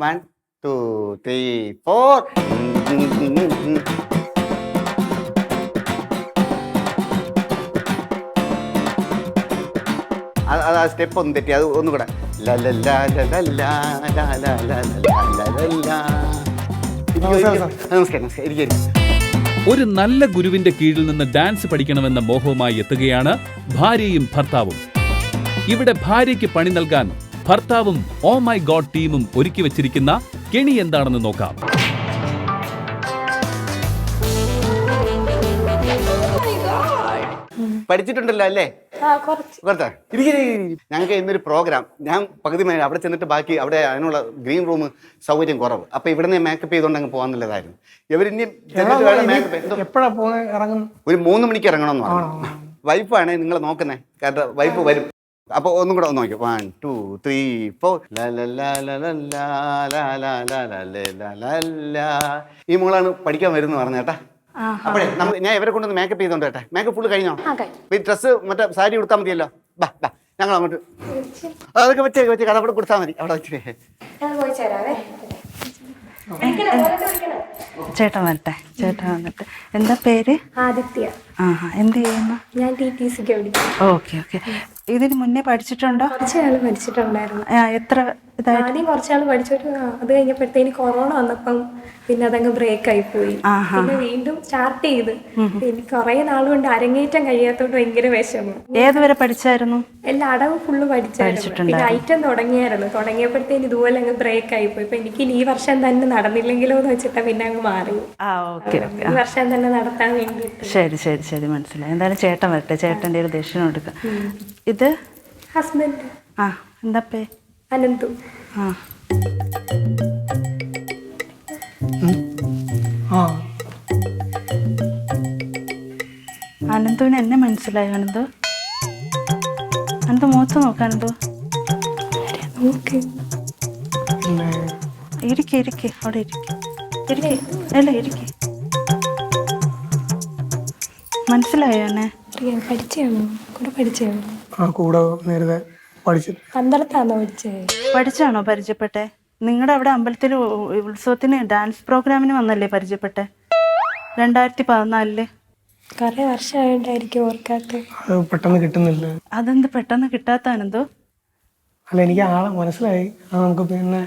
1 2 3 4. അത് ആ സ്റ്റെപ്പ് ഒന്ന് തെറ്റി, അത് ഒന്നുകൂടെ. നമസ്കാരം. ഒരു നല്ല ഗുരുവിന്റെ കീഴിൽ നിന്ന് ഡാൻസ് പഠിക്കണമെന്ന മോഹവുമായി എത്തുകയാണ് ഭാര്യയും ഭർത്താവും. ഇവിടെ ഭാര്യയ്ക്ക് പണി നൽകാൻ ഭർത്താവും ഓ മൈ ഗോഡ് ടീമും ഒരുക്കി വെച്ചിരിക്കുന്ന കെണി എന്താണെന്ന് നോക്കാം. പഠിച്ചിട്ടുണ്ടല്ലോ അല്ലേ? ഞങ്ങൾക്ക് ഇന്നൊരു പ്രോഗ്രാം, ഞാൻ പകുതി അവിടെ ചെന്നിട്ട് ബാക്കി അവിടെ അതിനുള്ള ഗ്രീൻ റൂം സൗകര്യം കുറവ്, അപ്പൊ ഇവിടുന്ന് മേക്കപ്പ് ചെയ്തോണ്ട് അങ്ങ് പോകാന്നുള്ളതായിരുന്നു. ഇവരിനി ഒരു 3 മണിക്ക് ഇറങ്ങണമെന്ന് പറഞ്ഞു. വൈഫാണ് നിങ്ങൾ നോക്കുന്നേ, കാരണം വൈഫ് വരും. അപ്പൊ ഒന്നും കൂടെ ഒന്ന് നോക്കിയോ. 1 2 3 4. ഈ മോളാണ് പഠിക്കാൻ വരുന്ന പറഞ്ഞേട്ടാ. അപ്പോഴേ ഞാൻ ഇവരെ കൊണ്ടൊന്ന് മേക്കപ്പ് ചെയ്തോണ്ട് കേട്ടെ. മേക്കപ്പ് ഫുള്ള് കഴിഞ്ഞോ? ഡ്രസ്സ് മറ്റേ സാരി കൊടുത്താൽ മതിയല്ലോ. ബാ ബാ ഞങ്ങൾ അങ്ങോട്ട് അതൊക്കെ വെച്ച് കഥ അവിടെ കൊടുത്താൽ മതി. അവിടെ വെച്ചേ ചേട്ടൻ വരട്ടെ. ചേട്ടൻ വന്നിട്ട് എന്താ പേര്? ആദിത്യ. എന്ത് ചെയ്യുന്നു? ഞാൻ TTCക്ക് പഠിക്കുന്നു. ഓക്കെ. ഇതിന് മുന്നേ പഠിച്ചിട്ടുണ്ടോ? കുറച്ചാൾ പഠിച്ചിട്ടുണ്ടായിരുന്നു. എത്ര ആദ്യം കുറച്ചാൾ പഠിച്ചിട്ട് അത് കഴിഞ്ഞപ്പോഴത്തേന് കൊറോണ വന്നപ്പം പിന്നെ അതങ്ങ് ബ്രേക്ക് ആയി പോയി. പിന്നെ വീണ്ടും സ്റ്റാർട്ട് ചെയ്ത് എനിക്ക് കുറെ നാളുകൊണ്ട് അരങ്ങേറ്റം കഴിയാത്തോണ്ട് ഭയങ്കര വിഷമം. ഏതുവരെ പഠിച്ചായിരുന്നു? എല്ലാ അടവ് ഫുള്ള് പഠിച്ചായിരുന്നു. പിന്നെ ഐറ്റം തുടങ്ങിയപ്പോഴത്തേന് ഇതുപോലെ അങ്ങ് ബ്രേക്ക് ആയി പോയി. ഇപ്പൊ എനിക്ക് ഈ വർഷം തന്നെ നടന്നില്ലെങ്കിലോ എന്ന് വെച്ചിട്ടാ പിന്നെ അങ്ങ് മാറി. ഈ വർഷം തന്നെ നടത്താൻ വേണ്ടി. ശരി മനസ്സിലായി. എന്തായാലും ചേട്ടൻ വരട്ടെ. ചേട്ടൻ്റെ ഒരു ദക്ഷിണ കൊടുക്കാം. ഇത് ഹസ്ബൻഡ്. എന്താ പേ? അനന്തു. അനന്തുവിന് എന്നെ മനസ്സിലായി. അനന്തു മുഖത്ത് നോക്ക്. അനന്തു ഇരിക്കെ അവിടെ ഇരിക്കെ. മനസ്സിലായോ എന്നെ? കൂടെ നേരത്തെ പഠിച്ചാണോ പരിചയപ്പെട്ടെ? നിങ്ങളുടെ അവിടെ അമ്പലത്തിൽ ഉത്സവത്തിന് ഡാൻസ് പ്രോഗ്രാമിന് വന്നല്ലേ പരിചയപ്പെട്ടെ? 2014. കുറെ വർഷമായിട്ടായിരിക്കും ഓർക്കാത്ത. പെട്ടെന്ന് കിട്ടുന്നില്ല. അതെന്ത് പെട്ടെന്ന് കിട്ടാത്ത അനന്തോ? അല്ല, എനിക്ക് ആളെ മനസ്സിലായി. അത് നമുക്ക് പിന്നെ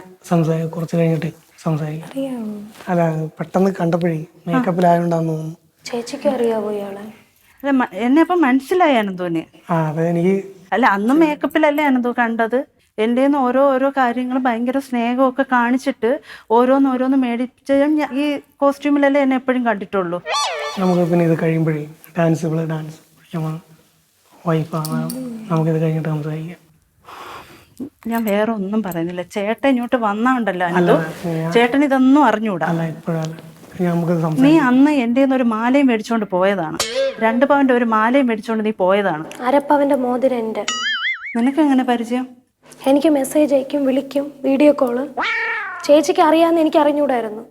കുറച്ച് കഴിഞ്ഞിട്ട് സംസാരിക്കാം. അല്ല, പെട്ടെന്ന് കണ്ടപ്പോഴേ മേക്കപ്പിലായോണ്ടാന്ന് തോന്നുന്നു. ചേച്ചിക്ക് അറിയാവോ ഇയാളെ? അല്ല, എന്നെ അപ്പം മനസ്സിലായി അനന്തോന്. എനിക്ക് അല്ല, അന്ന് മേക്കപ്പിലല്ലേ അനന്തോ കണ്ടത്. എൻ്റെ ഓരോ കാര്യങ്ങൾ ഭയങ്കര സ്നേഹമൊക്കെ കാണിച്ചിട്ട് ഓരോന്ന് മേടിച്ച് ഈ കോസ്റ്റ്യൂമിലല്ലേ എന്നെ എപ്പോഴും കണ്ടിട്ടുള്ളൂ. നമുക്ക് പിന്നെ ഇത് കഴിയുമ്പോഴേ ഡാൻസ് പഠിക്കാൻ വൈഫാണ്. നമുക്കിത് കഴിഞ്ഞിട്ട് സംസാരിക്കാം. ഞാൻ വേറെ ഒന്നും പറയുന്നില്ല. ചേട്ടൻ ഇങ്ങോട്ട് വന്നാണ്ടല്ലോ അനന്തോ. ചേട്ടൻ ഇതൊന്നും അറിഞ്ഞൂടാ. നീ അന്ന് എൻ്റെ ഒരു മാലയും മേടിച്ചോണ്ട് പോയതാണ്. 2 പവന്റെ ഒരു മാലയും മേടിച്ചോണ്ട് നീ പോയതാണ്. അരപ്പവന്റെ മോതിരം എൻ്റെ. നിനക്ക് എങ്ങനെ പരിചയം? എനിക്ക് മെസ്സേജ് അയക്കും, വിളിക്കും, വീഡിയോ കോള്. ചേച്ചിക്ക് അറിയാമെന്ന് എനിക്ക് അറിഞ്ഞൂടായിരുന്നു.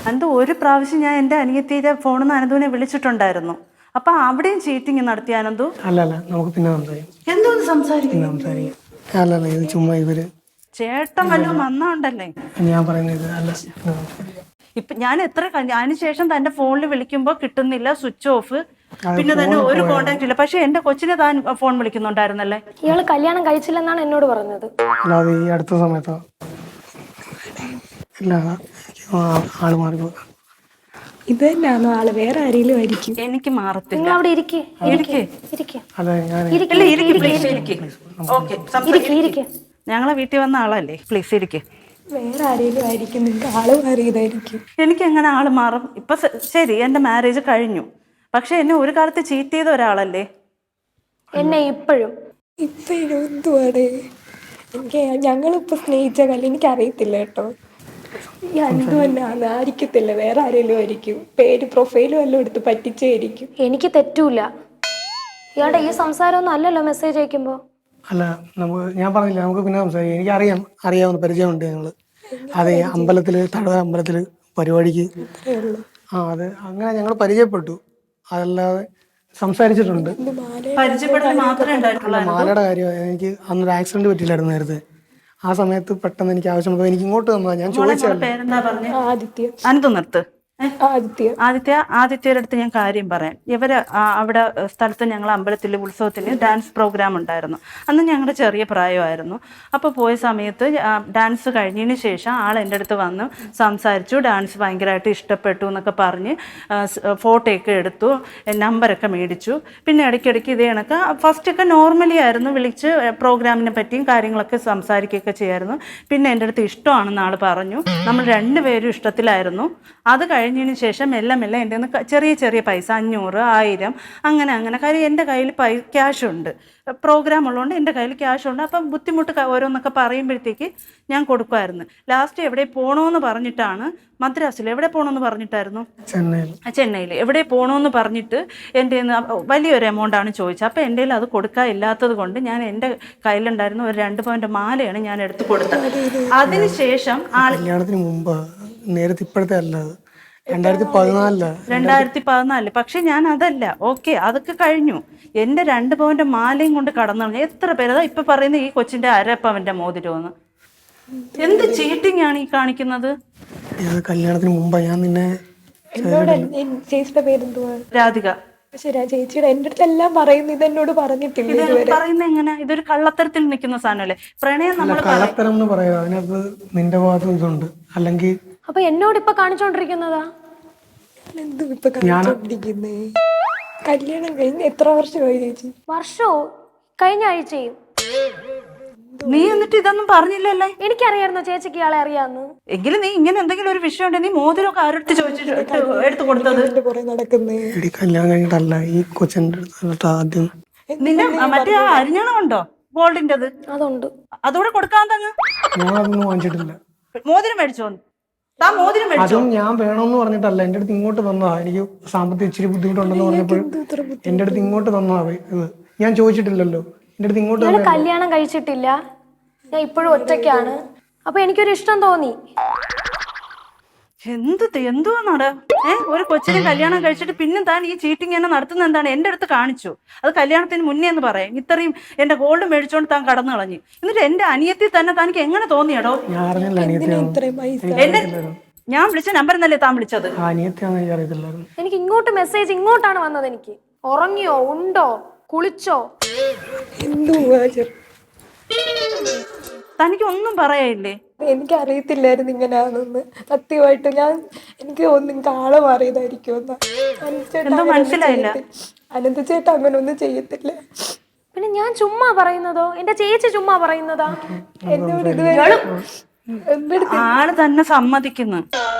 അനന്ത് ഒരു പ്രാവശ്യം ഞാൻ എൻ്റെ അനിയത്തിയുടെ ഫോണിൽ നിന്ന് അനന്തുവിനെ വിളിച്ചിട്ടുണ്ടായിരുന്നു. അപ്പൊ അവിടെയും ചീറ്റിങ് നടത്തി അനന്തു. അല്ല, നമുക്ക് പിന്നെ സംസാരിക്കാം. എന്തോന്ന് സംസാരിക്കും? ഇത് ചുമ്മാ ഇവര് ചേട്ടൻ വല്ലതും വന്നോണ്ടല്ലേ ഞാൻ പറയുന്നത്. അല്ല, ഇപ്പൊ ഞാൻ അതിനുശേഷം തന്റെ ഫോണിൽ വിളിക്കുമ്പോ കിട്ടുന്നില്ല, സ്വിച്ച് ഓഫ്. പിന്നെ തന്നെ ഒരു കോണ്ടാക്ട് ഇല്ല. പക്ഷെ എന്റെ കൊച്ചിനെ താൻ ഫോൺ വിളിക്കുന്നുണ്ടായിരുന്നല്ലേ? ഇയാള് കല്യാണം കഴിച്ചില്ലെന്നാണ് എന്നോട് പറഞ്ഞത്. അല്ലാതെ ഈ അടുത്ത സമയത്തോ? ഇല്ല, ആള് മാറി. ഇത് തന്നെയാണോ ആള്? വേറെ ആരെങ്കിലും ആയിരിക്കും. എനിക്ക് മാറത്തില്ല. അവിടെ ഞങ്ങളെ വീട്ടിൽ വന്ന ആളല്ലേ, പ്ലീസ് ഇരിക്കേ. വേറെ ആരെങ്കിലും ആയിരിക്കും. നിങ്ങൾക്ക് ആള് മാറിയതായിരിക്കും. എനിക്ക് എങ്ങനെ ആള് മാറും? ഇപ്പൊ ശരി, എന്റെ മാരേജ് കഴിഞ്ഞു. പക്ഷെ എന്നെ ഒരു കാലത്ത് ചീറ്റ് ചെയ്ത ഒരാളല്ലേ എന്നെ. ഇപ്പോഴും എന്തുവാണ് എനിക്ക്? ഞങ്ങളിപ്പോ സ്നേഹിച്ച കാലം എനിക്ക് അറിയത്തില്ല കേട്ടോ. ഈ അന്തു തന്നെ ആയിരിക്കത്തില്ല, വേറെ ആരെങ്കിലും ആയിരിക്കും. പേര് പ്രൊഫൈലും എല്ലാം എടുത്ത് പറ്റിച്ചായിരിക്കും. എനിക്ക് തെറ്റൂല. ഇയാളുടെ ഈ സംസാരമൊന്നും അല്ലല്ലോ മെസ്സേജ് അയക്കുമ്പോ. അല്ല, ഞാൻ പറഞ്ഞില്ല, നമുക്ക് പിന്നെ സംസാരിക്കാം. എനിക്ക് അറിയാവുന്ന പരിചയമുണ്ട്. ഞങ്ങള് അതെ തഴവ അമ്പലത്തില് പരിപാടിക്ക് അത് അങ്ങനെ ഞങ്ങൾ പരിചയപ്പെട്ടു. അതല്ലാതെ സംസാരിച്ചിട്ടുണ്ട്. പരിചയപ്പെടൽ മാത്രമേ ഉണ്ടായിട്ടുള്ളൂ. മാലയുടെ കാര്യം എനിക്ക് അന്നൊരു ആക്സിഡന്റ് പറ്റിയില്ലായിരുന്നു നേരത്തെ. ആ സമയത്ത് പെട്ടെന്ന് എനിക്ക് ആവശ്യമുള്ളത് എനിക്ക് ഇങ്ങോട്ട് തന്നതാ. ഞാൻ മോളെ ചോദിച്ചതല്ല. പേരെന്താ പറഞ്ഞേ? ആദിത്യ. അനന്ത് നിർത്ത്. ആദിത്യ. ആദിത്യയുടെ അടുത്ത് ഞാൻ കാര്യം പറയാം. ഇവര് അവിടെ സ്ഥലത്ത് ഞങ്ങൾ അമ്പലത്തിൽ ഉത്സവത്തിന് ഡാൻസ് പ്രോഗ്രാം ഉണ്ടായിരുന്നു. അന്ന് ഞങ്ങളുടെ ചെറിയ പ്രായമായിരുന്നു. അപ്പോൾ പോയ സമയത്ത് ഡാൻസ് കഴിഞ്ഞതിന് ശേഷം ആൾ എൻ്റെ അടുത്ത് വന്ന് സംസാരിച്ചു. ഡാൻസ് ഭയങ്കരമായിട്ട് ഇഷ്ടപ്പെട്ടു എന്നൊക്കെ പറഞ്ഞ് ഫോട്ടോയൊക്കെ എടുത്തു, നമ്പറൊക്കെ മേടിച്ചു. പിന്നെ ഇടയ്ക്കിടയ്ക്ക് ഇതേ കണക്ക് ഫസ്റ്റൊക്കെ നോർമലി ആയിരുന്നു, വിളിച്ച് പ്രോഗ്രാമിനെ പറ്റിയും കാര്യങ്ങളൊക്കെ സംസാരിക്കുകയൊക്കെ ചെയ്യായിരുന്നു. പിന്നെ എൻ്റെ അടുത്ത് ഇഷ്ടമാണെന്ന് ആൾ പറഞ്ഞു. നമ്മൾ രണ്ടുപേരും ഇഷ്ടത്തിലായിരുന്നു. അത് കഴിഞ്ഞതിന് ശേഷം മെല്ലെ എൻ്റെ നിന്ന് ചെറിയ ചെറിയ പൈസ 500, 1000 അങ്ങനെ കാര്യം എൻ്റെ കയ്യിൽ ക്യാഷുണ്ട്. പ്രോഗ്രാം ഉള്ളതുകൊണ്ട് എൻ്റെ കയ്യിൽ ക്യാഷുണ്ട്. അപ്പം ബുദ്ധിമുട്ട് ഓരോന്നൊക്കെ പറയുമ്പോഴത്തേക്ക് ഞാൻ കൊടുക്കുമായിരുന്നു. ലാസ്റ്റ് എവിടെ പോകണമെന്ന് പറഞ്ഞിട്ടാണ്, മദ്രാസിൽ എവിടെ പോകണമെന്ന് പറഞ്ഞിട്ടായിരുന്നു, ചെന്നൈയിൽ എവിടെ പോകണമെന്ന് പറഞ്ഞിട്ട് എൻ്റെ വലിയൊരു എമൗണ്ടാണ് ചോദിച്ചത്. അപ്പോൾ എൻ്റെ കയ്യിൽ അത് കൊടുക്കാൻ ഇല്ലാത്തത് കൊണ്ട് ഞാൻ എൻ്റെ കയ്യിലുണ്ടായിരുന്ന ഒരു 2 പവൻ്റെ മാലയാണ് ഞാൻ എടുത്ത് കൊടുത്തത്. അതിനുശേഷം കല്യാണത്തിന് മുമ്പ്, നേരത്തെ ഇപ്പോഴത്തെ അല്ല, 2014. പക്ഷെ ഞാൻ അതല്ല, ഓക്കെ അതൊക്കെ കഴിഞ്ഞു. എൻ്റെ 2 പവൻ്റെ മാലയും കൊണ്ട് കടന്നു. എത്ര പേരതാ ഇപ്പൊ പറയുന്നത് ഈ കൊച്ചിന്റെ 1/2 പവൻ്റെ മോതിരമെന്ന്. എന്ത് ചീറ്റിംഗ് ആണ് ഈ കാണിക്കുന്നത്? കല്യാണത്തിന് മുമ്പ് ഞാൻ നിന്നെ ചേച്ചിയുടെ പേരെന്തുവാ? രാധിക. ശരി, ചേച്ചിയുടെ എൻ്റെ അടുത്ത് എല്ലാം പറയുന്നു, ഇത് എന്നോട് പറഞ്ഞിട്ടില്ല. പറയുന്ന എങ്ങനെ? ഇതൊരു കള്ളത്തരത്തിൽ നിൽക്കുന്ന സാധനമല്ലേ പ്രണയം. നമ്മൾ കള്ളത്തരം എന്ന് പറയാം, അതിനകത്ത് നിന്റെ ഭാഗത്തും ഇതുണ്ട്. അല്ലെങ്കിൽ അപ്പൊ എന്നോട് ഇപ്പൊ കാണിച്ചോണ്ടിരിക്കുന്നതാ? എന്ത് ഇപ്പൊ കാണിച്ചോണ്ടിരിക്കുന്നേ? കല്യാണം കഴിഞ്ഞ് എത്ര വർഷമായി ചേച്ചി? വർഷോ? കഴിഞ്ഞ ആഴ്ചയും. നീ എന്നിട്ട് ഇതൊന്നും പറഞ്ഞില്ലല്ലേ? എനിക്കറിയായിരുന്നു ചേച്ചിക്ക് ഇയാളെ അറിയാന്ന്. എങ്കിലും നീ ഇങ്ങനെ എന്തെങ്കിലും ഒരു വിഷയം ഉണ്ടെങ്കിൽ നീ മോതിരമൊക്കെ ആരോട് ചോദിച്ചിട്ട് എടുത്തു കൊടുത്തത്? നടക്കുന്നേ കല്യാണം കഴിഞ്ഞിട്ടല്ല, ഈ കൊച്ചിന്റെ അടുത്ത് ആദ്യം നിന്റെ മറ്റേ ആ അരിഞ്ഞണം ഉണ്ടോ ഗോൾഡിൻ്റെത്? അതുണ്ട്. അതോടെ കൊടുക്കാൻ തന്നെ. ഞാൻ അതൊന്നും വാങ്ങിച്ചിട്ടില്ല. മോതിരം മേടിച്ചോ? താൻ മോതിരം മേടിച്ചോ? അതും ഞാൻ വേണമെന്ന് പറഞ്ഞിട്ടല്ല, എൻ്റെ അടുത്ത് ഇങ്ങോട്ട് തന്നതാ. എനിക്ക് സാമ്പത്തിക ഇച്ചിരി ബുദ്ധിമുട്ടുണ്ടെന്ന് പറഞ്ഞപ്പോൾ എൻ്റെ അടുത്ത് ഇങ്ങോട്ട് തന്നതാ ഇത്. ഞാൻ ചോദിച്ചിട്ടില്ലല്ലോ, എൻ്റെ അടുത്ത് ഇങ്ങോട്ട്. കല്യാണം കഴിച്ചിട്ടില്ല, ഞാൻ ഇപ്പോഴും ഒറ്റയ്ക്കാണ്. അപ്പൊ എനിക്കൊരു ഇഷ്ടം തോന്നി. എന്തുവാന്നാണ് ഒരു കൊച്ചിനെ കല്യാണം കഴിച്ചിട്ട് പിന്നെ താൻ ഈ ചീറ്റിംഗ് എന്നെ നടത്തുന്നത് എന്താണ്? എൻ്റെ അടുത്ത് കാണിച്ചു. അത് കല്യാണത്തിന് മുന്നേ എന്ന് പറയാം. ഇത്രയും എൻ്റെ ഗോൾഡ് മേടിച്ചോണ്ട് താൻ കടന്നു കളഞ്ഞു. എന്നിട്ട് എൻ്റെ അനിയത്തി തന്നെ തനിക്ക് എങ്ങനെ തോന്നിയടോ? ഞാൻ വിളിച്ച നമ്പർ എന്നല്ലേ താൻ വിളിച്ചത്? എനിക്ക് ഇങ്ങോട്ട് മെസ്സേജ് ഇങ്ങോട്ടാണ് വന്നത്. എനിക്ക് ഉറങ്ങിയോ, ഉണ്ടോ, കുളിച്ചോ, തനിക്ക് ഒന്നും പറയായില്ലേ? എനിക്കറിയത്തില്ലായിരുന്നു ഇങ്ങനെയാണെന്ന്. സത്യമായിട്ട് എനിക്ക് നിങ്ങൾക്ക് ആളെ മാറിയതായിരിക്കും. മനസ്സിലായില്ല. അനന്ത ചേട്ടൻ അങ്ങനെ ഒന്നും ചെയ്യത്തില്ല. പിന്നെ ഞാൻ ചുമ്മാ പറയുന്നതോ? എന്റെ ചേച്ചി ചുമ്മാ പറയുന്നതാ? എന്നോട് ഇതുവരെ ആള് തന്നെ സമ്മതിക്കുന്നു.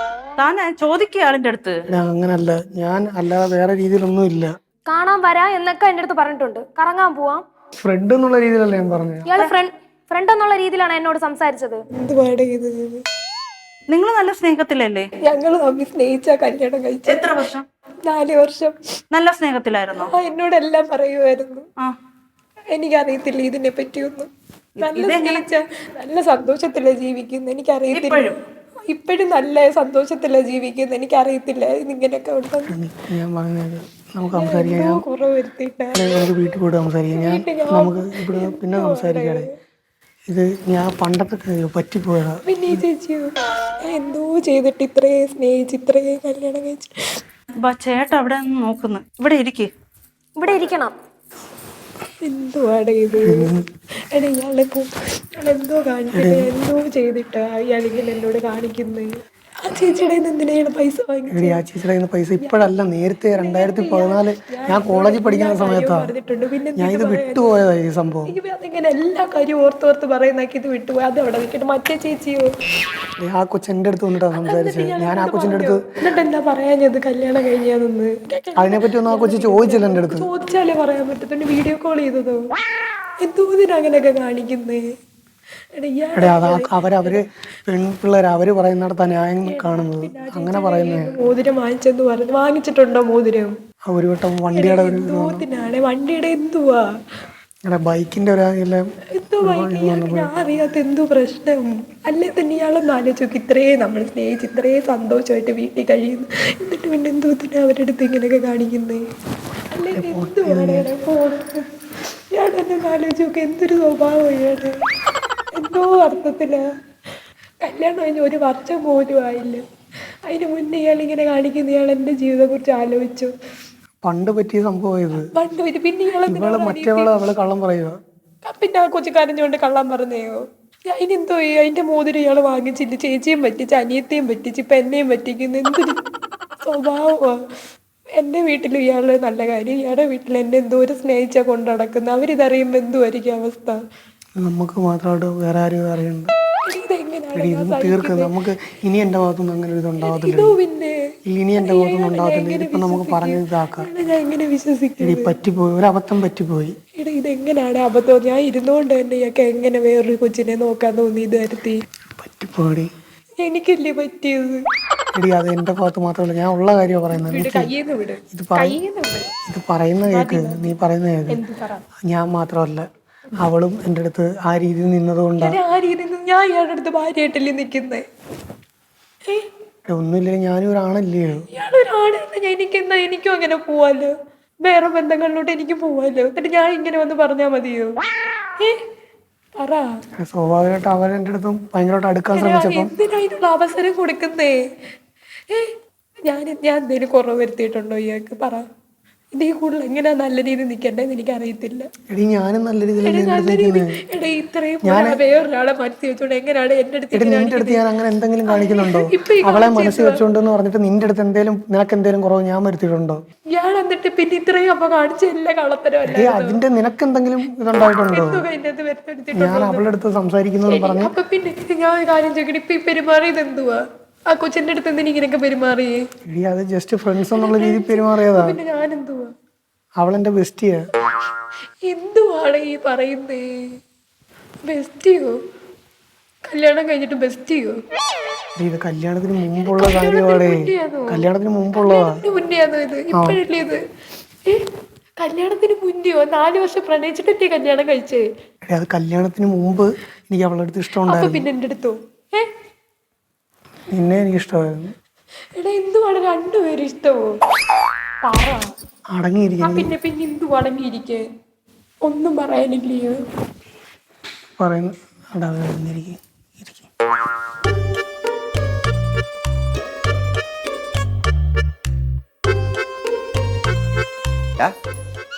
താൻ ചോദിക്കുക ആളിന്റെ അടുത്ത്. അങ്ങനല്ല, ഞാൻ അല്ലാതെ വേറെ രീതിയിലൊന്നും ഇല്ല. കാണാൻ വരാ എന്നൊക്കെ എന്റെ അടുത്ത് പറഞ്ഞിട്ടുണ്ട്. കറങ്ങാൻ പോവാം ഫ്രണ്ട് എന്നുള്ള രീതിയിലല്ല ഞാൻ പറഞ്ഞത്. ഇയാള് ഫ്രണ്ട് എന്നുള്ള രീതിയിലാണ് എന്നോട് സംസാരിച്ചത്. നിങ്ങൾ നല്ല സ്നേഹത്തിലല്ലേ? ഞങ്ങൾ തമ്മിൽ സ്നേഹിച്ച കല്യാണം കഴിച്ചു. എത്ര വർഷം? 4 വർഷം. നല്ല സ്നേഹത്തിലായിരുന്നു. എന്നോടെല്ലാം പറയുമായിരുന്നു. എനിക്കറിയത്തില്ല ഇതിനെ പറ്റിയൊന്നും. നല്ല സന്തോഷത്തില ജീവിക്കുന്നു. എനിക്കറിയത്തില്ല. ഇപ്പോഴും നല്ല സന്തോഷത്തില ജീവിക്കുന്നു. എനിക്കറിയത്തില്ല ഇങ്ങനെയൊക്കെ ഉണ്ടെന്ന്. ഞാൻ പറഞ്ഞത് നമുക്ക് സംസാരിക്കാം. നമുക്ക് വീട്ടിൽ പോയിട്ട് സംസാരിക്കാം. നമുക്ക് ഇവിടെ പിന്നെ സംസാരിക്കാതെ. ഇത് ഞാൻ പണ്ടത്തെ പറ്റിപ്പോയതാ. പിന്നെ ചേച്ചിയോ എന്തോ ചെയ്തിട്ട് ഇത്രയും സ്നേഹിച്ച് ഇത്രയും കല്യാണം കഴിച്ചു. ചേട്ട അവിടെ നോക്കുന്നു. ഇവിടെ ഇരിക്കണം. എന്തുവാടെ ഇത്? ഇയാളെപ്പോ എന്തോ കാണിച്ചിട്ട് എന്തോ ചെയ്തിട്ടാ ഇയാളിങ്ങനെ എന്നോട് കാണിക്കുന്നത്? ആ ചേച്ചിയുടെ എന്തിനാണ് പൈസ വാങ്ങിയത്? ആ ചേച്ചിയുടെ പൈസ ഇപ്പോഴല്ല, നേരത്തെ 2014 ഞാൻ കോളേജിൽ പഠിക്കുന്ന സമയത്താ ഞാൻ ഇത് വിട്ടുപോയതാ ഈ സംഭവം. അതിങ്ങനെ എല്ലാ കാര്യവും ഓർത്തോർത്ത് പറയുന്നൊക്കെ ഇത് വിട്ടുപോയി. അത് അവിടെ നിൽക്കട്ടെ. മറ്റേ ചേച്ചിയോ? ആ കൊച്ചെന്റെ അടുത്ത് വന്നിട്ടാ സംസാരിച്ചത്. ഞാൻ ആ കൊച്ചിന്റെ അടുത്ത് എന്നിട്ട് എന്താ പറയാഞ്ഞത് കല്യാണം കഴിഞ്ഞാന്ന്? അതിനെപ്പറ്റി ഒന്നും ആ കൊച്ചി ചോദിച്ചില്ല എൻ്റെ അടുത്ത്. ചോദിച്ചാലേ പറയാൻ പറ്റത്തുണ്ട്. വീഡിയോ കോൾ ചെയ്തതോ? എന്തോതിനാ അങ്ങനെയൊക്കെ കാണിക്കുന്നേ? അവര് പെൺപിള്ളേർ അവര് പറയുന്നിടത്താ ന്യായം കാണുന്നത്. അങ്ങനെ പറയുന്നേ. മോതിരം വാങ്ങിച്ചെന്ന് പറഞ്ഞു. വാങ്ങിച്ചിട്ടുണ്ടോ മോതിരം? ഒരു വട്ടം വണ്ടിയുടെ വണ്ടിയുടെ എന്തുവാ ബൈക്കിന്റെ ഞാൻ അറിയാത്ത എന്തോ പ്രശ്നം. അല്ലേ തന്നെ ഇയാളൊന്നും ആലോചിക്കും. ഇത്രയും നമ്മൾ സ്നേഹിച്ച് ഇത്രയും സന്തോഷമായിട്ട് വീട്ടിൽ കഴിയുന്നു. എന്നിട്ട് പിന്നെ എന്തോ അവരുടെ അടുത്ത് ഇങ്ങനെയൊക്കെ കാണിക്കുന്നേ? അല്ലേ എന്തുവാണ് ഇയാളെന്നെ ആലോചിച്ച് നോക്കി. എന്തൊരു സ്വഭാവം ഇയാള്. എന്തോ അർത്ഥത്തില് കല്യാണം കഴിഞ്ഞ് 1 വർഷം പോലും ആയില്ല. അതിന് മുന്നേ ഇയാൾ ഇങ്ങനെ കാണിക്കുന്ന ഇയാൾ എൻ്റെ ജീവിതത്തെ കുറിച്ച് ആലോചിച്ചു. പണ്ട് പറ്റിയ സംഭവം ഇത്. പണ്ട് ഒരു പിന്നെ ഇവള് മറ്റേവള് അവള് കള്ളം പറയുക. പിന്നെ ആ കൊച്ചു കരഞ്ഞുകൊണ്ട് കള്ളം പറഞ്ഞയോ? അതിനെന്തോ അതിന്റെ മോതിരം ഇയാൾ വാങ്ങിച്ചിട്ട് ചേച്ചിയും പറ്റിച്ച്, അനിയത്തെയും പറ്റിച്ച്, ഇപ്പൊ എന്നെയും പറ്റിക്കുന്നു. എന്തൊരു സ്വഭാവമാ. എൻ്റെ വീട്ടിൽ ഇയാള് നല്ല കാര്യം, ഇയാളുടെ വീട്ടിൽ എന്നെ എന്തോരം സ്നേഹിച്ചാ കൊണ്ട് നടക്കുന്നത്. അവരിതറിയുമ്പോ എന്തുമായിരിക്കും അവസ്ഥ? നമുക്ക് മാത്രമായിട്ട് വേറെ ആരും അറിയണ്ട. ഇതെങ്ങനെയാണ് ഞാൻ തീർക്ക് നമുക്ക് ഇനി എന്റെ ഭാഗത്തുനിന്ന് അങ്ങനെ ഒരു ഇതുണ്ടാവത്തില്ല. ഇതോ പിന്നെ ഇനി എന്റെ ഭാഗത്തുനിന്ന് ഉണ്ടാവത്തില്ല. ഇതിപ്പോ നമുക്ക് പറഞ്ഞു ഇതാക്കാം. ഞാൻ എങ്ങനെ വിശ്വസിക്കും? ഇനി പറ്റിപ്പോയി, ഒരബദ്ധം പറ്റിപ്പോയി. ഇതെങ്ങനെയാണ് അബദ്ധം? ഞാൻ ഇരുന്നോണ്ട് തന്നെ ഇയാൾക്ക് എങ്ങനെ വേറൊരു കൊച്ചിനെ നോക്കാൻ തോന്നി ഇത് വരുത്തി? പറ്റിപ്പോയി. എനിക്കല്ലേ പറ്റിയത്? എടി അത് എന്റെ ഭാഗത്ത് മാത്രമല്ല, ഞാൻ ഉള്ള കാര്യമാണ് പറയുന്നത്. കയ്യെന്ന് വിട്. ഇത് പറയുന്ന കേക്ക്, നീ പറയുന്ന കേക്ക്. ഞാൻ മാത്രമല്ല, അവളും എൻ്റെ അടുത്ത് ആ രീതിയിൽ നിന്നതുകൊണ്ടാണ്. ആ രീതിയിൽ ഞാൻ ഇയാളുടെ അടുത്ത് ഭാര്യയായിട്ടല്ലേ നിൽക്കുന്നേ? ഒന്നുമില്ല, ഞാനും ഒരാണല്ലയോ. ഇയാളൊരാണ്. എനിക്കും അങ്ങനെ പോവാലോ, വേറെ ബന്ധങ്ങളിലോട്ട് എനിക്ക് പോവാലോ. എന്നിട്ട് ഞാൻ ഇങ്ങനെ വന്ന് പറഞ്ഞാ മതിയോ? പറ. സ്വാഭാവികമായിട്ട് അവൻ എൻ്റെ അടുത്തും ഭയങ്കരമായിട്ട് അടുക്കാൻ ശ്രമിച്ചപ്പോ എന്തിനാ അതിനുള്ള അവസരം കൊടുക്കുന്നേ? ഞാൻ എന്തെങ്കിലും കുറവ് വരുത്തിയിട്ടുണ്ടോ ഇയാൾക്ക്? പറ. ഇതിൽ കൂടുതൽ എങ്ങനെയാ നല്ല രീതിയിൽ നിൽക്കണ്ടേന്ന് എനിക്ക് അറിയത്തില്ല. എടി ഞാനും നല്ല രീതിയിൽ ഇത്രയും വേറൊരാളെ മനസ്സിൽ വെച്ചോണ്ട് എങ്ങനെയാണ് എന്റെ അടുത്ത്? നിന്റെ അടുത്ത് ഞാൻ അങ്ങനെ എന്തെങ്കിലും കാണിക്കുന്നുണ്ടോ? അവളെ മനസ്സിൽ വെച്ചോണ്ടെന്ന് പറഞ്ഞിട്ട് നിന്റെ അടുത്ത് നിനക്ക് എന്തെങ്കിലും കുറവ് ഞാൻ വരുത്തിയിട്ടുണ്ടോ? ഞാൻ എന്നിട്ട് പിന്നെ ഇത്രയും അപ്പൊ കാണിച്ച എല്ലാ കളത്തരമല്ല. അതിന്റെ നിനക്ക് എന്തെങ്കിലും ഇതുണ്ടായിട്ടുണ്ടോ? ഞാൻ അവളുടെ അടുത്ത് സംസാരിക്കുന്നു പറഞ്ഞു. അപ്പൊ പിന്നെ ഞാൻ ഒരു കാര്യം ചോദിക്കട്ടെ, ഇപ്പൊ ഈ പെരുമാറിയത് എന്തുവാ? ആ കൊച്ചിന്റെ അടുത്ത് എന്തിനാ ഇങ്ങനെയൊക്കെ പെരുമാറിയേ? അത് ജസ്റ്റ് ഫ്രണ്ട്സ് എന്നുള്ള രീതിയിൽ പെരുമാറിയതാ. പിന്നെ ഞാൻ എന്തുവാ? അവളെന്റെ ബെസ്റ്റിയാ. എന്തുവാണ് ഈ പറയുന്നേ? ബെസ്റ്റിയോ? കല്യാണം കഴിഞ്ഞിട്ട് ബെസ്റ്റിയോ? ഇത് കല്യാണത്തിന് മുമ്പുള്ള കാര്യമാടേ. കല്യാണത്തിന് മുമ്പുള്ളതാ. മുന്നെയാണോ ഇത്? ഇപ്പഴല്ലേ ഇത്? കല്യാണത്തിന് മുന്നെയോ? 4 വർഷം പ്രണയിച്ചിട്ടല്ലേ കല്യാണം കഴിച്ചേ? അത് കല്യാണത്തിന് മുമ്പ് എനിക്ക് അവളുടെ അടുത്ത് ഇഷ്ടമുണ്ടായിരുന്നു. പിന്നെ എന്റെ അടുത്തോ? നിന്നെ എനിക്ക് ഇഷ്ടമായിരുന്നു. എടാ എന്തുവാണ് രണ്ടുപേരും ഇഷ്ടമോ? അടങ്ങിയിരിക്കും. പിന്നെ എന്തു അടങ്ങിയിരിക്കേ? ഒന്നും പറയാനില്ലയോ? പറയുന്നു.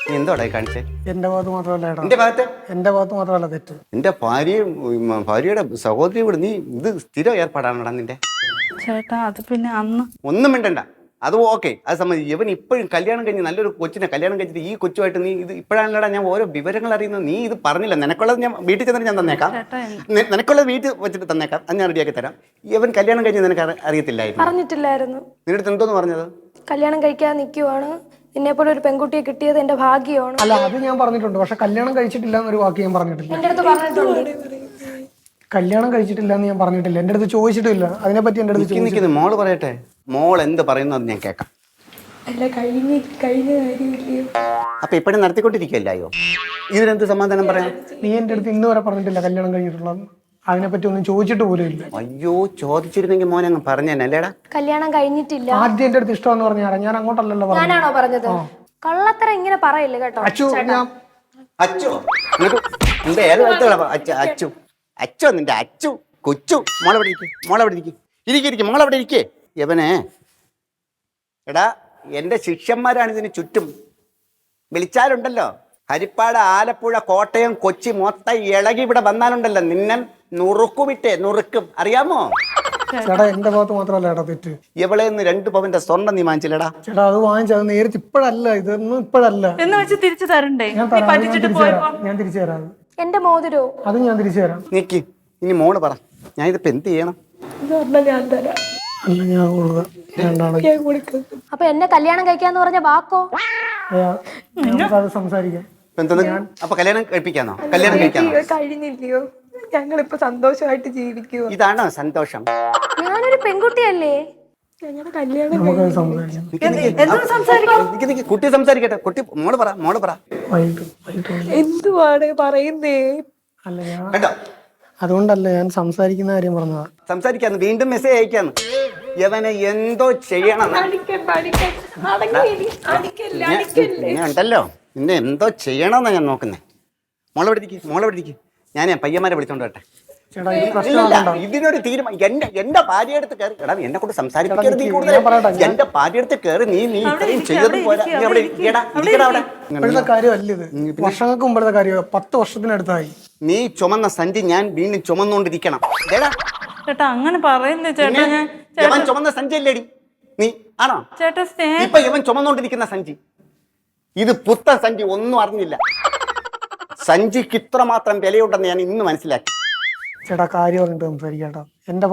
നീ എന്തോടാ കാണിച്ചേ? എന്റെ ഭാഗത്ത് മാത്രമല്ല ഏട്ടാ, എന്റെ ഭാഗത്ത് എന്റെ ഭാഗത്ത് മാത്രമല്ല തെറ്റ്. എന്റെ ഭാര്യയുടെ സഹോദരി കൂടെ നീ ഇത് സ്ഥിരം ഏർപ്പാടാണോടാ നിന്റെ? ചേട്ടാ അത് പിന്നെ അന്ന് ഒന്നും മിണ്ടണ്ട. അത് ഓക്കെ, അത് സംബന്ധിച്ച് ഇവൻ ഇപ്പോഴും കല്യാണം കഴിഞ്ഞ് നല്ലൊരു കൊച്ചിനെ കല്യാണം കഴിച്ചിട്ട് ഈ കൊച്ചുമായിട്ട് നീ ഇത് ഇപ്പോഴാണല്ലടാ ഞാൻ ഓരോ വിവരങ്ങൾ അറിയുന്നത്. നീ ഇത് പറഞ്ഞില്ല. നിനക്കുള്ളത് ഞാൻ വീട്ടിൽ ചെന്നിട്ട് ഞാൻ തന്നേക്കാം. നിനക്കുള്ളത് വീട്ടിൽ വെച്ചിട്ട് തന്നേക്കാം. അത് ഞാൻ റെഡിയാക്കി തരാം. ഇവൻ കല്യാണം കഴിഞ്ഞ് നിനക്ക് അറിയത്തില്ലായിരുന്നു? പറഞ്ഞിട്ടില്ലായിരുന്നു. നിന്റെ അടുത്ത് എന്തോന്ന് പറഞ്ഞത്? കല്യാണം കഴിക്കാൻ നിൽക്കുവാണ്, നിന്നെ പോലെ ഒരു പെൺകുട്ടിയെ കിട്ടിയത് എന്റെ ഭാഗ്യമാണ്. അല്ല, അത് ഞാൻ പറഞ്ഞിട്ടുണ്ട്. പക്ഷെ കല്യാണം കഴിച്ചിട്ടില്ല എന്നൊരു വാക്ക് ഞാൻ പറഞ്ഞിട്ടില്ല. എന്റെ അടുത്ത് പറഞ്ഞിട്ടുണ്ട്. കല്യാണം കഴിച്ചിട്ടില്ല എന്ന് ഞാൻ പറഞ്ഞിട്ടില്ല. എന്റെ അടുത്ത് ചോദിച്ചിട്ടില്ല അതിനെപ്പറ്റി. എന്റെ അടുത്ത് നിൽക്കുന്നത് മോള് പറയട്ടെ. മോൾ എന്ത് പറയുന്നു അത് ഞാൻ കേൾക്കാം. അല്ല കഴിഞ്ഞ കാര്യമില്ലയോ? അപ്പൊ ഇപ്പഴും നടത്തിക്കൊണ്ടിരിക്കുകയല്ലോ. ഇതിനെന്ത് സമാധാനം പറയാം? നീ എന്റെ അടുത്ത് ഇന്ന് വരെ പറഞ്ഞിട്ടില്ല കല്യാണം കഴിഞ്ഞിട്ടുള്ള. അതിനെപ്പറ്റി ഒന്നും ചോദിച്ചിട്ട് പോലും ഇല്ല. അയ്യോ, ചോദിച്ചിരുന്നെങ്കിൽ മോനെ അങ്ങ് പറഞ്ഞേനല്ലേടാ. കല്യാണം കഴിഞ്ഞിട്ടില്ല. ആദ്യം എന്റെ അടുത്ത് ഇഷ്ടമെന്ന് പറഞ്ഞാ ഞാൻ അങ്ങോട്ടല്ലല്ലോ പറഞ്ഞത്. ഞാനാണോ പറഞ്ഞത്? കള്ളത്തരം ഇങ്ങനെ പറയില്ല കേട്ടോ. അച്ചു അച്ചു നിന്റെ ഏത് അച്ചു അച്ചു നിന്റെ അച്ചു കൊച്ചു. മോളെവിടെ ഇരിക്കും മോളെവിടെ ഇരിക്കേ. യവനെ എടാ, എന്റെ ശിഷ്യന്മാരാണ് ഇതിന് ചുറ്റും. വിളിച്ചാലുണ്ടല്ലോ ഹരിപ്പാട്, ആലപ്പുഴ, കോട്ടയം, കൊച്ചി മൊത്തം ഇളകി ഇവിടെ വന്നാലുണ്ടല്ലോ നിന്നെ നുറുക്കും. അറിയാമോ? ചേട്ടാ എന്റെ ഭാഗത്ത് മാത്രമല്ല ഏട്ടാ തെറ്റ്. എവളെ 2 പവന്റെ സ്വർണ്ണം നീ വാങ്ങിച്ചില്ലടാ. ചേട്ടാ അത് വാങ്ങിച്ചത് നേരത്തെ ഇപ്പോഴല്ല. ഇതൊന്നും ഇപ്പോഴല്ല. എന്ന് വെച്ച് തിരിച്ചു തരണ്ടേ? ഞാൻ തിരിച്ചു തരാം. എന്റെ മോതിരോ? അത് ഞാൻ തിരിച്ചു തരാം. നീക്കി ഇനി മോള് പറ, ഞാൻ ഇതിപ്പോ എന്ത് ചെയ്യണം? ഞാൻ തരാം. അല്ല, ഞാൻ കൊടുക്കാം. അപ്പൊ എന്നെ കല്യാണം കഴിക്കാന്ന് പറഞ്ഞ വാക്കോ? നമുക്കത് സംസാരിക്കാം. അപ്പൊ കല്യാണം കഴിപ്പിക്കാന്നോ? കല്യാണം കഴിക്കാന്നോ? കഴിഞ്ഞില്ലയോ? ഞങ്ങളിപ്പോ സന്തോഷമായിട്ട് ജീവിക്കുക. ഇതാണോ സന്തോഷം? ഞാനൊരു പെൺകുട്ടിയല്ലേ. ഞങ്ങളുടെ കല്യാണം കുട്ടി സംസാരിക്കട്ടെ. കുട്ടി മോള് പറ. എന്തുവാണ് പറയുന്നേ? അല്ല, കേട്ടോ, അതുകൊണ്ടല്ല ഞാൻ സംസാരിക്കുന്ന കാര്യം പറഞ്ഞതാ. സംസാരിക്കാന്ന് വീണ്ടും മെസ്സേജ് അയക്കാന്ന്. യവനെ എന്തോ ചെയ്യണം ഉണ്ടല്ലോ. നിന്നെ എന്തോ ചെയ്യണമെന്നാ ഞാൻ നോക്കുന്നേ. മോളെവിടെ ഇരിക്കും. ഞാൻ പയ്യന്മാരെ വിളിച്ചോണ്ട് വരട്ടെ. ചേട്ടാ ഈ പ്രശ്നം ഇതിനൊരു തീരുമാനം. എന്റെ ഭാര്യ അടുത്ത് കയറി എടാ എന്നെ കൊണ്ട് സംസാരിക്കരുത്. എന്റെ ഭാര്യ അടുത്ത് കയറി നീ ഇത്രയും ചെയ്തത് പോലെ നീ അവിടെ ഇരിക്കടാ അവിടെ. ഇപ്പോഴത്തെ കാര്യമല്ല ഇത്, വർഷങ്ങൾക്ക് മുമ്പത്തെ കാര്യം. 10 വർഷത്തിനടുത്തായി. നീ ചുമന്ന സഞ്ചി ഞാൻ വീണ്ടും ചുമന്നുകൊണ്ടിരിക്കണം. ചേട്ടാ അങ്ങനെ പറയില്ലേ ചേട്ടാ. യവൻ ചുമന്ന സഞ്ചി അല്ലേടി നീ ആണോ? ചേട്ടാ ഇപ്പൊ ഇവൻ ചുമന്നുകൊണ്ടിരിക്കുന്ന സഞ്ചി ഇത് പുത്തൻ സഞ്ചി. ഒന്നും അറിഞ്ഞില്ല. സഞ്ചിക്ക് ഇത്രമാത്രം വിലയുണ്ടെന്ന് ഞാൻ ഇന്ന് മനസ്സിലാക്കി. ചേട്ടാ കാര്യം പറഞ്ഞിട്ട് സംസാരിക്കാട്ടോ. എന്റെ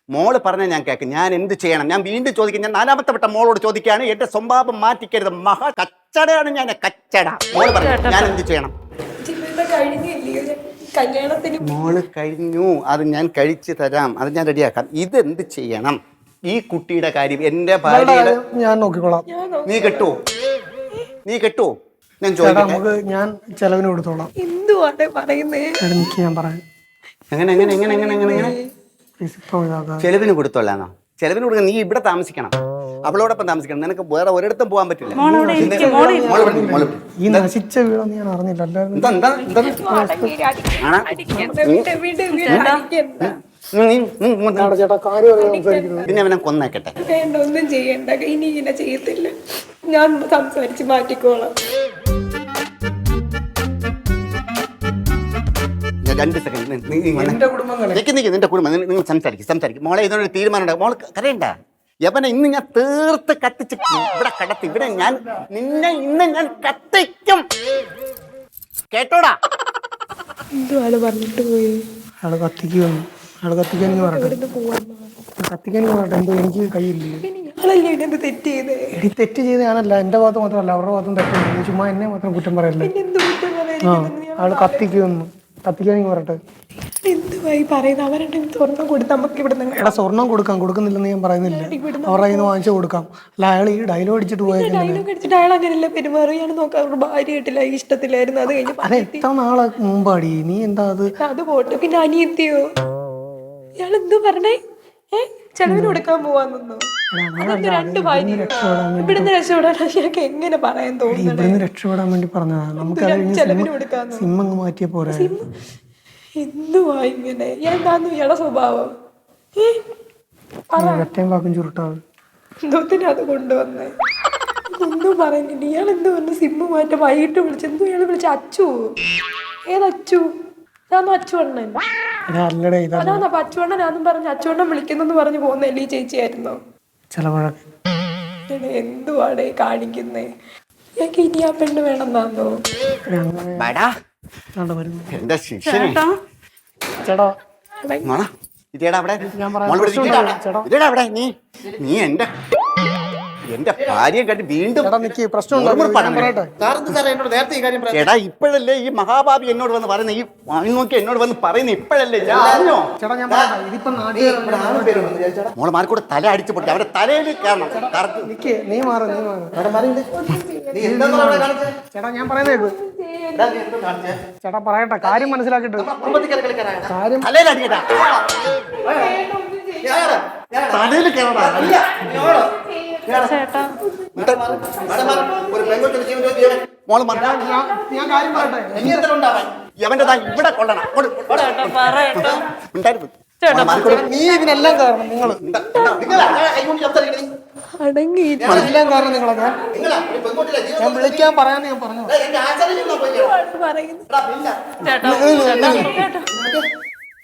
മോള് പറഞ്ഞ ഞാൻ കേൾക്കും. ഞാൻ എന്ത് ചെയ്യണം? ഞാൻ വീണ്ടും ചോദിക്കും. ഞാൻ 4ാമത്തെ വട്ടം മോളോട് ചോദിക്കുകയാണ്. എന്റെ സ്വഭാവം മാറ്റിക്കരുത്. മഹാ കച്ചടയാണ് ഞാൻ. കച്ചട. മോള് പറഞ്ഞു ഞാൻ എന്ത് ചെയ്യണം? മോള് കഴിഞ്ഞു. അത് ഞാൻ കഴിച്ചു തരാം. അത് ഞാൻ റെഡിയാക്കാം. ഇതെന്ത് ചെയ്യണം? ഈ കുട്ടിയുടെ കാര്യം എന്റെ ഭാര്യയുടെ ഞാൻ നോക്കിക്കോളാം. നീ കെട്ടുവോ? ഞാൻ നമുക്ക് ഞാൻ ചെലവിന് കൊടുത്തോളാം. എന്തുവാണ് പറയുന്നേ? ഞാൻ പറയാം. എങ്ങനെ ചെലവിന് കൊടുത്തോളാന്നോ? ചെലവിന് കൊടുക്കാൻ നീ ഇവിടെ താമസിക്കണം. അവളോടൊപ്പം താമസിക്കണം. നിനക്ക് വേറെ ഒരിടത്തും പോകാൻ പറ്റില്ല. ഈ നശിച്ച വീടൊന്നും ഞാൻ അറിഞ്ഞില്ല. പിന്നെ അവനെ കൊന്നേക്കട്ടെ. വേണ്ട, ഒന്നും ചെയ്യണ്ട. ഇനി ഇങ്ങനെ ചെയ്യത്തില്ല. ഞാൻ സംസാരിച്ച് മാറ്റിക്കോളാം. 2 സെക്കൻഡ് നിന്റെ കുടുംബം നിങ്ങൾ സംസാരിക്കും. മോളെ ഇതിനൊരു തീരുമാനം. മോൾ കരയണ്ട. യവനെ ഇന്ന് ഞാൻ തീർത്ത് കത്തിച്ച് ഇവിടെ കടത്തി. ഇവിടെ ഞാൻ നിന്നെ ഇന്ന് ഞാൻ കത്തിക്കും. കേട്ടോടാ? എന്തുവാണ് പറഞ്ഞിട്ട് പോയി? ആള് കത്തിക്കാൻ പറയട്ടെ. എന്തോ എനിക്ക് കയ്യില്ലേ. തെറ്റ് ചെയ്ത് ഞാനല്ല. എന്റെ ഭാഗത്ത് മാത്രമല്ല അവരുടെ ഭാഗത്തും തെറ്റുണ്ട്. ചുമ്മാ എന്നെ മാത്രം കുറ്റം പറയല്ലേ. ആള് കത്തിക്കാനെങ്കിൽ പറയട്ടെ. എന്തുവായി പറയുന്നത്? അവരുടെ സ്വർണ്ണം കൊടുത്ത് നമുക്ക് ഇവിടെ എടാ സ്വർണ്ണം കൊടുക്കുന്നില്ലെന്ന് ഞാൻ പറയുന്നില്ല. അവരുടെ കയ്യിൽ നിന്ന് വാങ്ങിച്ചു കൊടുക്കാം. അല്ല അയാൾ ഈ ഡയലോഗ് അടിച്ചിട്ട് പോയത്. ഡയലോഗ് അടിച്ചിട്ട് അയാൾ അങ്ങനെയല്ല പെരുമാറുകയാണ്. നോക്കാം, അവരുടെ ഭാര്യ ആയിട്ടില്ല, ഇഷ്ടത്തിലായിരുന്നു. അത് കഴിഞ്ഞ് അത് എത്ര നാളെ മുമ്പാടി. നീ എന്താ അത് പോട്ടെ. പിന്നെ അനിയത്തിയോ? ഇയാൾ എന്തു പറഞ്ഞേ? ചെലവിന് കൊടുക്കാൻ പോവാന്നോ? 2 ഭാര്യ ഇവിടുന്ന് രക്ഷപ്പെടാൻ ഞങ്ങൾക്ക് എങ്ങനെ പറയാൻ തോന്നുന്നു? ഇവിടുന്ന് രക്ഷപ്പെടാൻ വേണ്ടി പറഞ്ഞതാ. നമുക്ക് സിമ്മങ്ങ് മാറ്റിയ പോരെ. എന്തുവാ ഇങ്ങനെ? എന്താന്ന് ഇയാളെ സ്വഭാവം? വാക്കും ചുരുട്ടാവും. എന്തോത്തിന് അത് കൊണ്ടുവന്നേ? ഒന്നും പറയുന്നില്ല. ഇയാൾ എന്ത് പറഞ്ഞു? സിമ്മ് മാറ്റം വൈകിട്ട് വിളിച്ചു. എന്തോ ഇയാള് വിളിച്ച അച്ചു? ഏതച്ചു? ഞാനോ അച്ചുവണ്ണൻ? അതാന്നോ അച്ചുവണ്ണനാന്നും പറഞ്ഞ് അച്ചുവണ്ണൻ വിളിക്കുന്നെന്ന് പറഞ്ഞു പോകുന്നല്ലേ ഈ ചേച്ചിയായിരുന്നോ? എന്തുവാടേ കാണിക്കുന്നേ? ഞങ്ങൾക്ക് ഇനി ആ പെണ്ണ് വേണമെന്നാന്നോ? എന്റെ ശിക്ഷ നീ എന്റെ ഭാര്യയെ കണ്ടി വീണ്ടും എടാ ഇപ്പോഴല്ലേ ഈ മഹാഭാവി എന്നോട് വന്ന് പറയുന്നത്? ഈ വാങ്ങി നോക്കി എന്നോട് വന്ന് പറയുന്നത് ഇപ്പോഴല്ലേ? മോളെ മാർക്കൂടെ തല അടിച്ചു പൊട്ടി. അവരുടെ തലയിൽ കാരണം ചേട്ടാ ഞാൻ പറയുന്നേക്ക്. ചേട്ടാ പറയട്ടെ, കാര്യം മനസ്സിലാക്കിട്ട് കാര്യം തലയിൽ ചേട്ടാ ഞാൻ കാര്യം പറയട്ടെ. യവന്റെതാ ഇവിടെ കൊള്ളണം. നീ ഇതിനെല്ലാം കാരണം നിങ്ങൾ എല്ലാം കാരണം നിങ്ങളെ ഞാൻ വിളിക്കാൻ പറയാന്ന് ഞാൻ പറഞ്ഞു.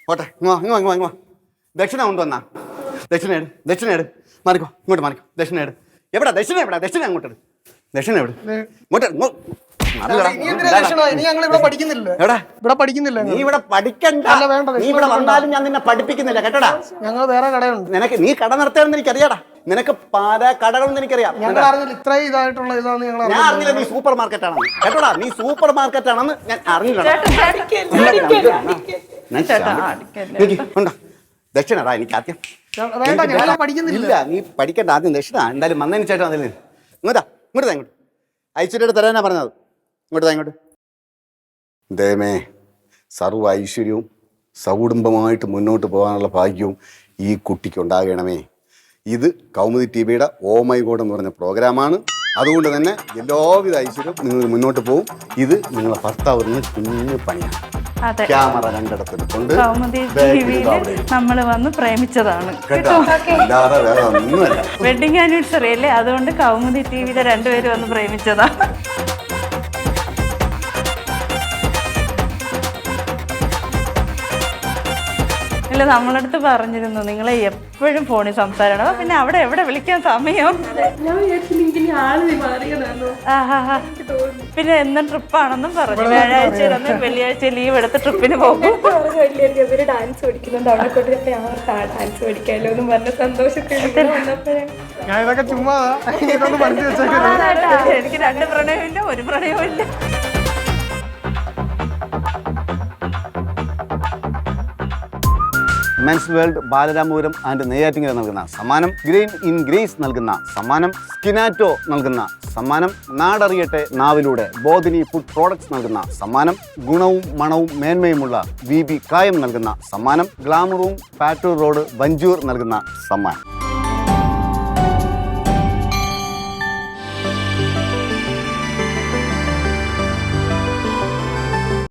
പോട്ടെ. ദക്ഷിണ കൊണ്ടുവന്നാ? ദക്ഷിണ എടു. മാറിക്കോ, ഇങ്ങോട്ട് മാറിക്കോ. ദക്ഷിണ എടു. എവിടാ ദക്ഷിണ? ദക്ഷിണ അങ്ങോട്ട് എടു. ദക്ഷിണ എവിടെ? നീ ഇവിടെ പഠിക്കണ്ട. നീ ഇവിടെ വന്നാലും ഞാൻ നിന്നെ പഠിപ്പിക്കുന്നില്ല കേട്ടോടാ. ഞങ്ങൾ വേറെ കടയുണ്ട്. നിനക്ക് നീ കട നടത്താമെന്ന് എനിക്കറിയാടാ. നിനക്ക് പല കടകളെന്ന് എനിക്കറിയാം. ഇത്രയും ഇതായിട്ടുള്ള ഇതാണ് ഞാൻ അറിഞ്ഞില്ല നീ സൂപ്പർ മാർക്കറ്റ് ആണെന്ന്. കേട്ടോടാ, നീ സൂപ്പർ മാർക്കറ്റ് ആണെന്ന് ഞാൻ അറിഞ്ഞില്ല. ദക്ഷിണ എനിക്ക് ആദ്യം ഇല്ല. നീ പഠിക്കണ്ട. ആദ്യം ദക്ഷിണ എന്തായാലും വന്നതിന് ചേട്ടാ. അതിൽ ഇങ്ങോട്ട് ഐശ്വര്യയുടെ തരാനാ പറഞ്ഞത്. ഇങ്ങോട്ട് ദേമേ സർവ്വ ഐശ്വര്യവും സകുടുംബമായിട്ട് മുന്നോട്ട് പോകാനുള്ള ഭാഗ്യവും ഈ കുട്ടിക്ക് ഉണ്ടാകണമേ. ഇത് കൗമുദി ടിവിയുടെ ഓ മൈ ഗോഡ് എന്ന് പറഞ്ഞ പ്രോഗ്രാമാണ്. അതുകൊണ്ട് തന്നെ എല്ലാവിധ ഐശ്വര്യം നിങ്ങൾ മുന്നോട്ട് പോകും. ഇത് നിങ്ങളെ ഭർത്താവിന് കുഞ്ഞു പണിയാണ്. അതെ, ക്യാമറ രണ്ടിടത്തുണ്ട്. കൗമുദി ടിവിയിൽ നമ്മൾ വന്ന് പ്രേമിച്ചതാണ് കേട്ടോ, അല്ലാതെ വേറെ ഒന്നുമല്ല. വെഡിങ് ആനിവേഴ്സറി അല്ലേ, അതുകൊണ്ട് കൗമുദി ടിവിയിലെ രണ്ടുപേരും വന്ന് പ്രേമിച്ചതാണ്. ഇല്ല, നമ്മളടുത്ത് പറഞ്ഞിരുന്നു നിങ്ങളെ എപ്പോഴും ഫോണിൽ സംസാരമാണ്. പിന്നെ അവിടെ എവിടെ വിളിക്കാൻ സമയം? പിന്നെ എന്നും ട്രിപ്പാണെന്നും പറഞ്ഞു. വ്യാഴാഴ്ച വെള്ളിയാഴ്ച ലീവ് എടുത്ത് ട്രിപ്പിന് പോകും. ഡാൻസ് പഠിക്കുന്നുണ്ട്, അവിടെ കൊണ്ട് ഡാൻസ് പഠിക്കാമല്ലോ എന്ന് പറഞ്ഞ സന്തോഷത്തിൽ വന്നപ്പോഴേ ഞാൻ ഇതൊക്കെ ചുമ്മാ ഇതൊന്ന് മനസ്സിൽ വെച്ചേക്കാം. എനിക്ക് 2 പ്രണയമില്ല, 1 പ്രണയമില്ല. Men's world Balaramapuram and Neyyattinkara നൽകുന്ന സമ്മാനം, ഗ്രെയിൻ ഇൻ ഗ്രേസ് നൽകുന്ന സമ്മാനം, സ്കിനാറ്റോ നൽകുന്ന സമ്മാനം, നാടറിയട്ടെ നാവിലൂടെ ബോധിനി ഫുഡ് പ്രോഡക്ട്സ് നൽകുന്ന സമ്മാനം, ഗുണവും മണവും മേന്മയുമുള്ള VB കായം നൽകുന്ന സമ്മാനം, ഗ്ലാമറും പാറ്റൂർ റോഡ് വഞ്ചൂർ നൽകുന്ന സമ്മാനം.